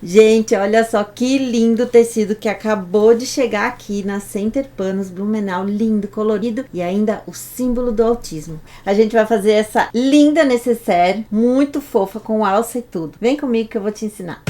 Gente, olha só que lindo tecido que acabou de chegar aqui na Center Panos Blumenau, lindo, colorido e ainda o símbolo do autismo. A gente vai fazer essa linda necessaire, muito fofa, com alça e tudo. Vem comigo que eu vou te ensinar.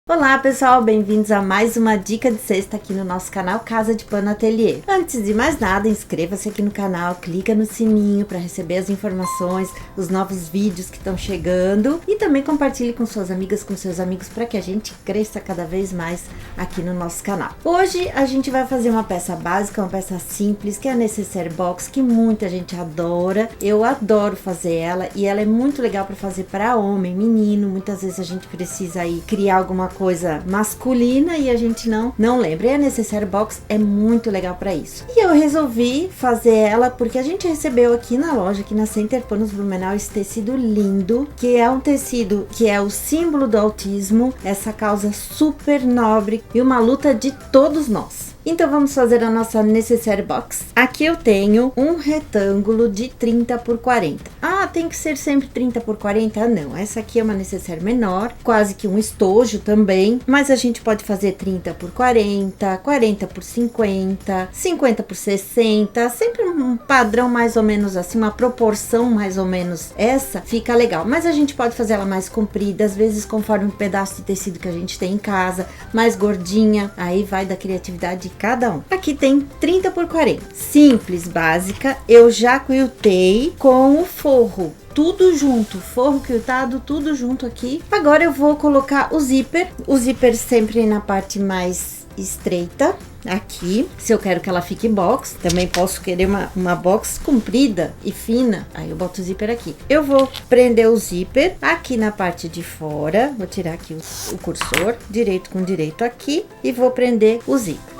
Olá pessoal, bem-vindos a mais uma dica de cesta aqui no nosso canal Casa de Pano Ateliê. Antes de mais nada, inscreva-se aqui no canal, clica no sininho para receber as informações, os novos vídeos que estão chegando e também compartilhe com suas amigas, com seus amigos para que a gente cresça cada vez mais aqui no nosso canal. Hoje a gente vai fazer uma peça básica, uma peça simples, que é a Necessaire Box, que muita gente adora. Eu adoro fazer ela e ela é muito legal para fazer para homem, menino. Muitas vezes a gente precisa aí criar alguma coisa masculina e a gente não lembra. E a Necessaire Box é muito legal para isso. E eu resolvi fazer ela porque a gente recebeu aqui na loja, aqui na Center Panos Blumenau, esse tecido lindo, que é um tecido que é o símbolo do autismo, essa causa super nobre e uma luta de todos nós. Então vamos fazer a nossa Necessaire Box. Aqui eu tenho um retângulo de 30 por 40. Ah, tem que ser sempre 30 por 40? Não, essa aqui é uma necessaire menor, quase que um estojo também, mas a gente pode fazer 30 por 40, 40 por 50, 50 por 60, sempre um padrão mais ou menos assim, uma proporção mais ou menos essa, fica legal. Mas a gente pode fazer ela mais comprida, às vezes conforme o pedaço de tecido que a gente tem em casa, mais gordinha, aí vai da criatividade de cada um. Aqui tem 30 por 40, simples, básica. Eu já quiltei com o forro, tudo junto, forro quiltado, tudo junto aqui. Agora eu vou colocar o zíper sempre na parte mais estreita aqui. Se eu quero que ela fique box, também posso querer uma box comprida e fina, aí eu boto o zíper aqui. Eu vou prender o zíper aqui na parte de fora, vou tirar aqui o cursor, direito com direito aqui, e vou prender o zíper.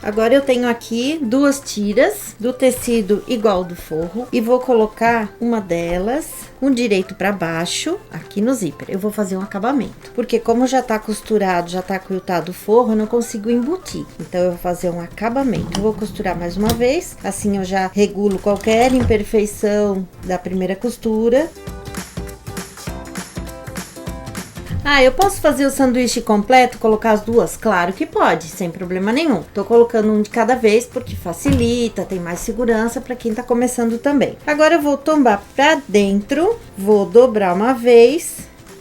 Agora eu tenho aqui duas tiras do tecido igual do forro e vou colocar uma delas com direito para baixo aqui no zíper. Eu vou fazer um acabamento, porque como já tá costurado, já tá quiltado o forro, eu não consigo embutir. Então eu vou fazer um acabamento. Eu vou costurar mais uma vez, assim eu já regulo qualquer imperfeição da primeira costura. Ah, eu posso fazer o sanduíche completo, colocar as duas? Claro que pode, sem problema nenhum. Tô colocando um de cada vez porque facilita, tem mais segurança para quem tá começando também. Agora eu vou tombar pra dentro, vou dobrar uma vez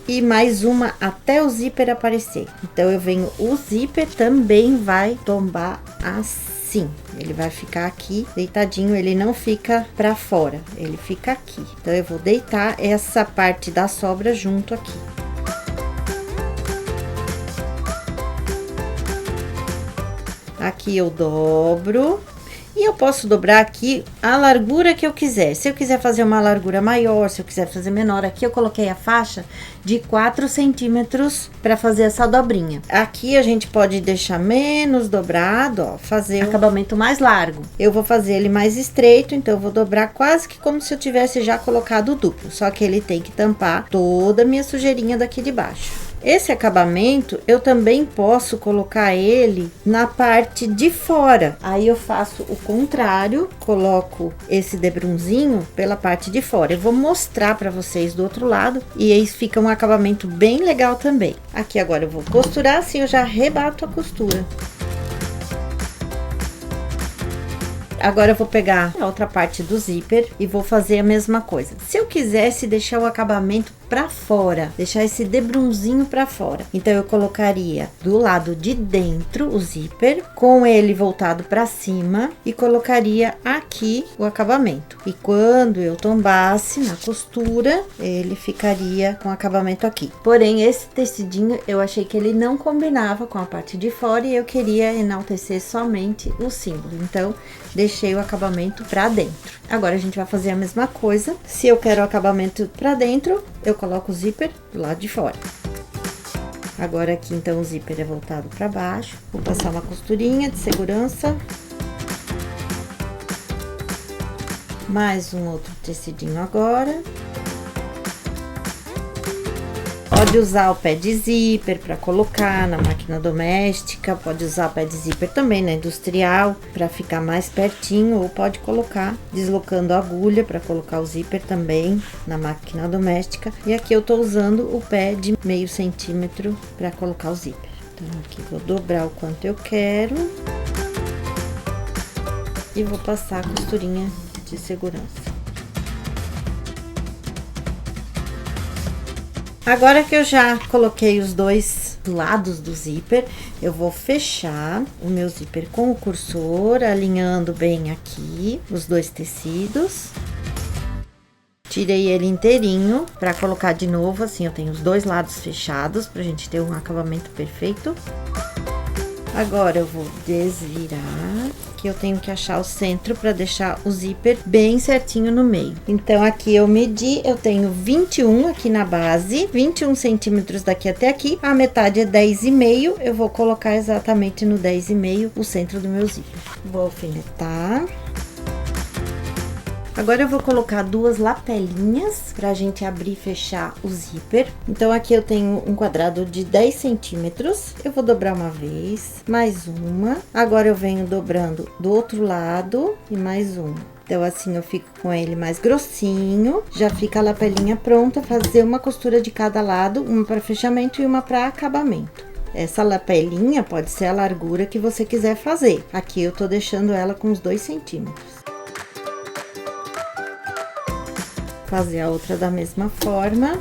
e mais uma até o zíper aparecer. Então eu venho, o zíper também vai tombar assim. Ele vai ficar aqui deitadinho, ele não fica pra fora, ele fica aqui. Então eu vou deitar essa parte da sobra junto aqui. Aqui eu dobro e eu posso dobrar aqui a largura que eu quiser. Se eu quiser fazer uma largura maior, se eu quiser fazer menor, aqui eu coloquei a faixa de 4 centímetros para fazer essa dobrinha. Aqui a gente pode deixar menos dobrado, ó, fazer o acabamento mais largo. Eu vou fazer ele mais estreito, então eu vou dobrar quase que como se eu tivesse já colocado o duplo, só que ele tem que tampar toda a minha sujeirinha daqui de baixo. Esse acabamento, eu também posso colocar ele na parte de fora. Aí eu faço o contrário, coloco esse debrunzinho pela parte de fora. Eu vou mostrar pra vocês do outro lado e aí fica um acabamento bem legal também. Aqui agora eu vou costurar, assim eu já rebato a costura. Agora eu vou pegar a outra parte do zíper e vou fazer a mesma coisa. Se eu quisesse deixar o acabamento pra fora, deixar esse debrunzinho pra fora, então eu colocaria do lado de dentro o zíper, com ele voltado pra cima, e colocaria aqui o acabamento. E quando eu tombasse na costura, ele ficaria com o acabamento aqui. Porém, esse tecidinho eu achei que ele não combinava com a parte de fora e eu queria enaltecer somente o símbolo. Então, deixei o acabamento pra dentro. Agora a gente vai fazer a mesma coisa. Se eu quero o acabamento pra dentro, eu coloco o zíper do lado de fora. Agora aqui então o zíper é voltado pra baixo. Vou passar uma costurinha de segurança. Mais um outro tecidinho agora. Ó, pode usar o pé de zíper para colocar na máquina doméstica, pode usar o pé de zíper também na industrial para ficar mais pertinho, ou pode colocar deslocando a agulha para colocar o zíper também na máquina doméstica. E aqui eu tô usando o pé de meio centímetro para colocar o zíper. Então aqui vou dobrar o quanto eu quero e vou passar a costurinha de segurança. Agora que eu já coloquei os dois lados do zíper, eu vou fechar o meu zíper com o cursor, alinhando bem aqui os dois tecidos. Tirei ele inteirinho para colocar de novo, assim eu tenho os dois lados fechados pra gente ter um acabamento perfeito. Agora eu vou desvirar, que eu tenho que achar o centro para deixar o zíper bem certinho no meio. Então aqui eu medi, eu tenho 21 aqui na base, 21 centímetros daqui até aqui, a metade é 10,5, eu vou colocar exatamente no 10,5 o centro do meu zíper. Vou alfinetar. Agora eu vou colocar duas lapelinhas pra gente abrir e fechar o zíper. Então aqui eu tenho um quadrado de 10 centímetros. Eu vou dobrar uma vez, mais uma. Agora eu venho dobrando do outro lado e mais uma. Então assim eu fico com ele mais grossinho. Já fica a lapelinha pronta, fazer uma costura de cada lado, uma para fechamento e uma para acabamento. Essa lapelinha pode ser a largura que você quiser fazer. Aqui eu tô deixando ela com uns 2 centímetros. Fazer a outra da mesma forma.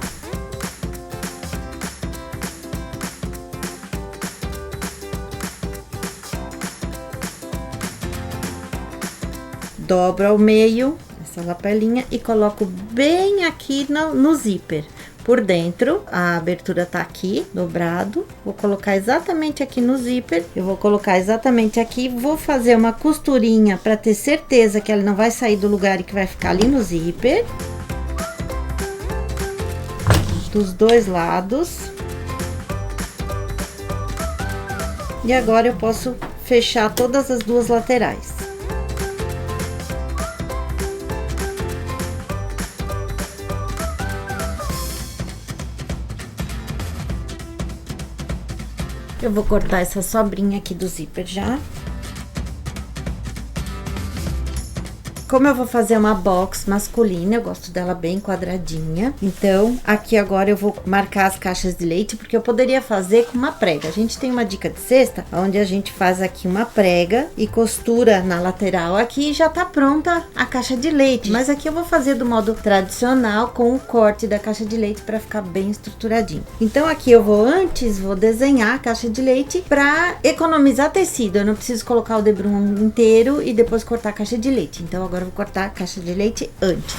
Dobro ao meio essa lapelinha e coloco bem aqui no zíper. Por dentro, a abertura tá aqui, dobrado. Vou colocar exatamente aqui no zíper. Eu vou colocar exatamente aqui. Vou fazer uma costurinha para ter certeza que ela não vai sair do lugar e que vai ficar ali no zíper. Dos dois lados. E agora eu posso fechar todas as duas laterais. Eu vou cortar essa sobrinha aqui do zíper já. Como eu vou fazer uma box masculina, eu gosto dela bem quadradinha. Então, aqui agora eu vou marcar as caixas de leite, porque eu poderia fazer com uma prega. A gente tem uma dica de cesta, onde a gente faz aqui uma prega e costura na lateral aqui e já tá pronta a caixa de leite. Mas aqui eu vou fazer do modo tradicional, com o corte da caixa de leite para ficar bem estruturadinho. Então, aqui eu vou desenhar a caixa de leite para economizar tecido. Eu não preciso colocar o debrum inteiro e depois cortar a caixa de leite. Então, agora eu vou cortar a caixa de leite antes.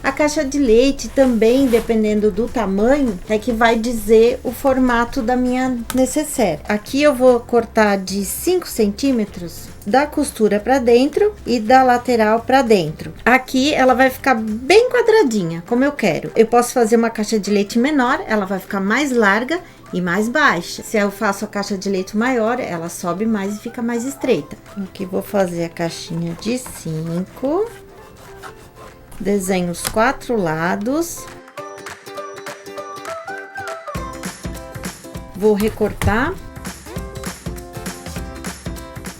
A caixa de leite também, dependendo do tamanho, é que vai dizer o formato da minha necessaire. Aqui eu vou cortar de 5 centímetros da costura para dentro e da lateral para dentro. Aqui ela vai ficar bem quadradinha, como eu quero. Eu posso fazer uma caixa de leite menor, ela vai ficar mais larga e mais baixa. Se eu faço a caixa de leite maior, ela sobe mais e fica mais estreita. Aqui vou fazer a caixinha de 5. Desenho os 4 lados. Vou recortar.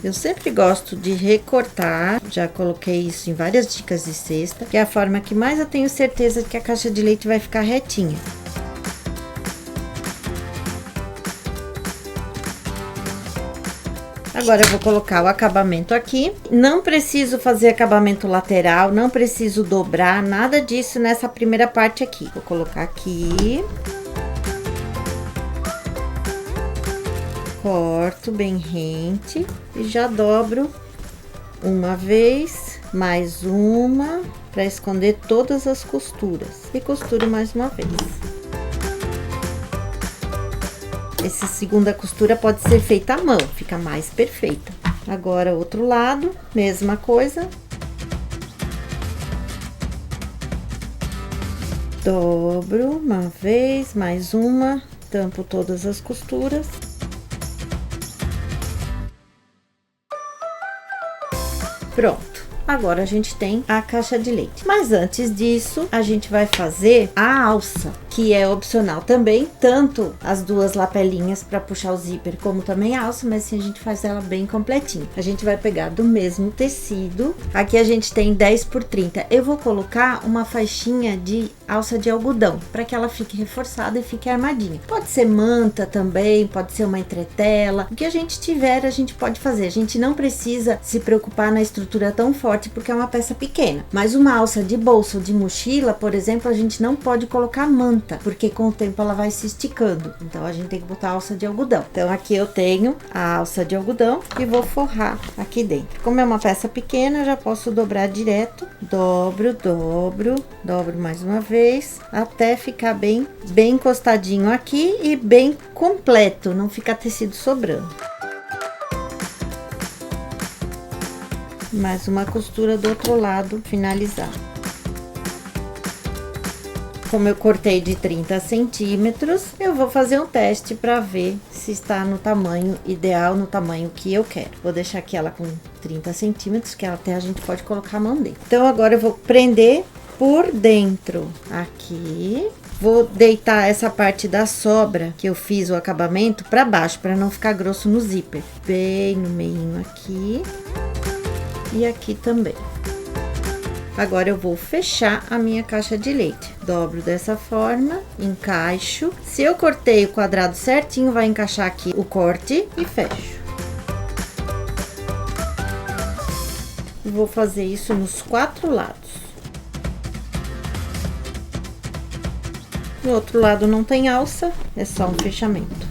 Eu sempre gosto de recortar, já coloquei isso em várias dicas de cesta, que é a forma que mais eu tenho certeza que a caixa de leite vai ficar retinha. Agora eu vou colocar o acabamento aqui. Não preciso fazer acabamento lateral, não preciso dobrar, nada disso nessa primeira parte aqui. Vou colocar aqui. Corto bem rente e já dobro uma vez, mais uma, para esconder todas as costuras. E costuro mais uma vez. Essa segunda costura pode ser feita à mão, fica mais perfeita. Agora, outro lado, mesma coisa. Dobro uma vez, mais uma, tampo todas as costuras. Pronto. agora a gente tem a caixa de leite. Mas antes disso, a gente vai fazer a alça, que é opcional também, tanto as duas lapelinhas para puxar o zíper, como também a alça, mas assim a gente faz ela bem completinha. A gente vai pegar do mesmo tecido, aqui a gente tem 10 por 30. Eu vou colocar uma faixinha de alça de algodão, para que ela fique reforçada e fique armadinha. Pode ser manta também, pode ser uma entretela, o que a gente tiver a gente pode fazer. A gente não precisa se preocupar na estrutura tão forte, porque é uma peça pequena. Mas uma alça de bolsa ou de mochila, por exemplo, a gente não pode colocar manta, porque com o tempo ela vai se esticando. Então a gente tem que botar a alça de algodão. Então aqui eu tenho a alça de algodão e vou forrar aqui dentro. Como é uma peça pequena, eu já posso dobrar direto. Dobro mais uma vez, até ficar bem encostadinho aqui e bem completo, não ficar tecido sobrando. Mais uma costura do outro lado, finalizar. Como eu cortei de 30 centímetros, eu vou fazer um teste para ver se está no tamanho ideal, no tamanho que eu quero. Vou deixar aqui ela com 30 centímetros, que até a gente pode colocar a mão dentro. Então, agora eu vou prender por dentro aqui. Vou deitar essa parte da sobra que eu fiz o acabamento para baixo, para não ficar grosso no zíper. Bem no meio aqui. E aqui também. Agora eu vou fechar a minha caixa de leite. Dobro dessa forma, encaixo. Se eu cortei o quadrado certinho, vai encaixar aqui o corte e fecho. Vou fazer isso nos 4 lados. No outro lado não tem alça, é só um fechamento.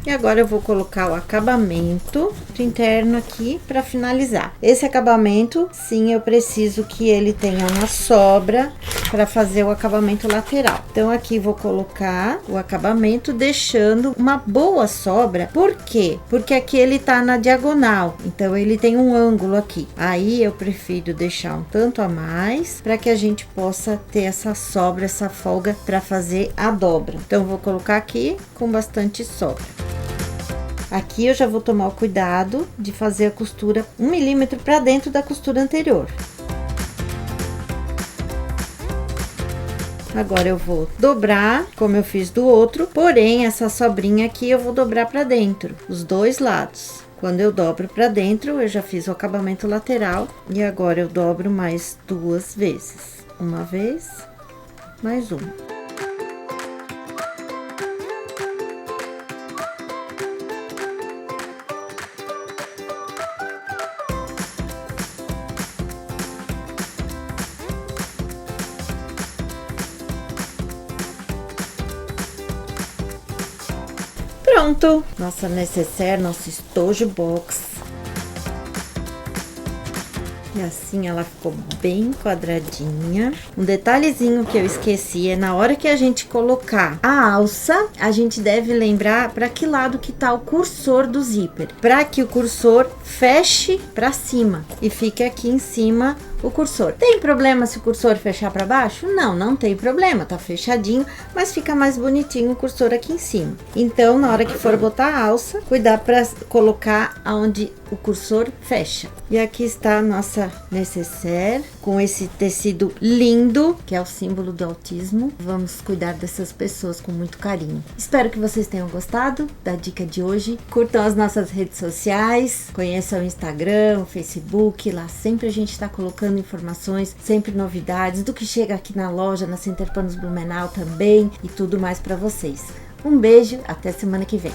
E agora eu vou colocar o acabamento interno aqui para finalizar. Esse acabamento, sim, eu preciso que ele tenha uma sobra para fazer o acabamento lateral. Então aqui vou colocar o acabamento deixando uma boa sobra. Por quê? Porque aqui ele tá na diagonal, então ele tem um ângulo aqui. Aí eu prefiro deixar um tanto a mais para que a gente possa ter essa sobra, essa folga para fazer a dobra. Então vou colocar aqui com bastante sobra. Aqui eu já vou tomar o cuidado de fazer a costura 1 milímetro para dentro da costura anterior. Agora eu vou dobrar, como eu fiz do outro, porém essa sobrinha aqui eu vou dobrar para dentro, os dois lados. Quando eu dobro para dentro, eu já fiz o acabamento lateral e agora eu dobro mais 2 vezes. Uma vez, mais uma. Pronto, nossa necessaire, nosso estojo box. E assim ela ficou bem quadradinha. Um detalhezinho que eu esqueci é na hora que a gente colocar a alça, a gente deve lembrar para que lado que tá o cursor do zíper, para que o cursor feche para cima e fique aqui em cima o cursor. Tem problema se o cursor fechar para baixo? Não, não tem problema, tá fechadinho, mas fica mais bonitinho o cursor aqui em cima. Então, na hora que for botar a alça, cuidar para colocar aonde o cursor fecha. E aqui está a nossa necessaire com esse tecido lindo, que é o símbolo do autismo. Vamos cuidar dessas pessoas com muito carinho. Espero que vocês tenham gostado da dica de hoje. Curtam as nossas redes sociais, conheçam o Instagram, o Facebook, lá sempre a gente está colocando informações, sempre novidades do que chega aqui na loja, na Center Panos Blumenau também e tudo mais para vocês. Um beijo, até semana que vem.